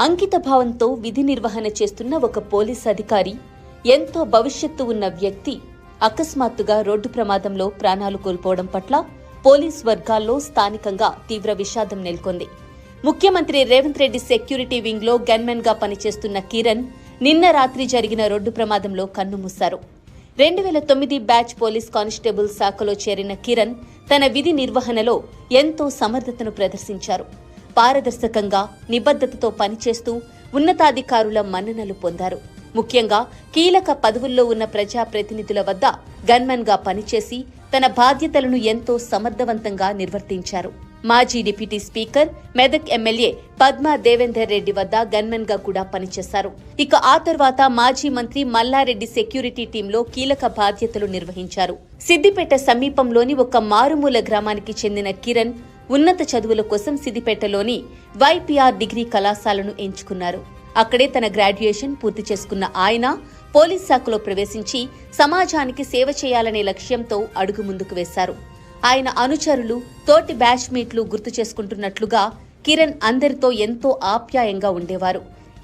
అంకితభావంతో విధి నిర్వహణ చేస్తున్న ఒక పోలీస్ అధికారి, ఎంతో భవిష్యత్తు ఉన్న వ్యక్తి అకస్మాత్తుగా రోడ్డు ప్రమాదంలో ప్రాణాలు కోల్పోవడం పట్ల పోలీస్ వర్గాల్లో స్థానికంగా తీవ్ర విషాదం నెలకొంది. ముఖ్యమంత్రి రేవంత్ రెడ్డి సెక్యూరిటీ వింగ్ లో గన్మెన్ గా పనిచేస్తున్న కిరణ్ నిన్న రాత్రి జరిగిన రోడ్డు ప్రమాదంలో కన్నుమూశారు. 2009 బ్యాచ్ పోలీస్ కానిస్టేబుల్ శాఖలో చేరిన కిరణ్ తన విధి నిర్వహణలో ఎంతో సమర్థతను ప్రదర్శించారు. పారదర్శకంగా నిబద్ధతతో పనిచేస్తూ ఉన్నతాధికారుల మన్ననలు పొందారు. ముఖ్యంగా కీలక పదవుల్లో ఉన్న ప్రజాప్రతినిధుల వద్ద గన్మెన్ గా పనిచేసి తన బాధ్యతలను ఎంతో సమర్థవంతంగా నిర్వర్తించారు. మాజీ deputy speaker, Medak MLA Padma Devender Reddy వద్ద గన్మెన్ గా కూడా పనిచేశారు. ఇక ఆ తర్వాత మాజీ మంత్రి మల్లారెడ్డి సెక్యూరిటీ టీంలో కీలక బాధ్యతలు నిర్వహించారు. సిద్దిపేట సమీపంలోని ఒక మారుమూల గ్రామానికి చెందిన కిరణ్ ఉన్నత చదువుల కోసం సిద్దిపేటలోని వైపీఆర్ డిగ్రీ కళాశాలను ఎంచుకున్నారు. అక్కడే తన గ్రాడ్యుయేషన్ పూర్తి చేసుకున్న ఆయన పోలీస్ శాఖలో ప్రవేశించి సమాజానికి సేవ చేయాలనే లక్ష్యంతో అడుగు ముందుకు వేశారు. ఆయన అనుచరులు, తోటి బ్యాచ్మేట్లు గుర్తు చేసుకుంటున్నట్లుగా కిరణ్ అందరితో ఎంతో ఆప్యాయంగా ఉండేవారు.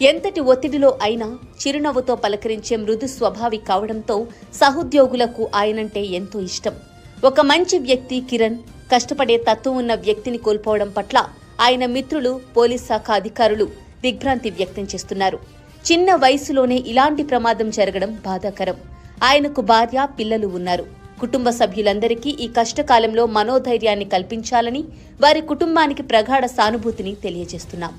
ఎంతటి ఒత్తిడిలో అయినా చిరునవ్వుతో పలకరించే మృదు స్వభావి కావడంతో సహోద్యోగులకు ఆయనంటే ఎంతో ఇష్టం. ఒక మంచి వ్యక్తి కిరణ్, కష్టపడే తత్వం ఉన్న వ్యక్తిని కోల్పోవడం పట్ల ఆయన మిత్రులు, పోలీస్ శాఖ అధికారులు దిగ్భ్రాంతి వ్యక్తం చేస్తున్నారు. చిన్న వయసులోనే ఇలాంటి ప్రమాదం జరగడం బాధాకరం. ఆయనకు భార్య, పిల్లలు ఉన్నారు. కుటుంబ సభ్యులందరికీ ఈ కష్టకాలంలో మనోధైర్యాన్ని కల్పించాలని వారి కుటుంబానికి ప్రగాఢ సానుభూతిని తెలియజేస్తున్నాం.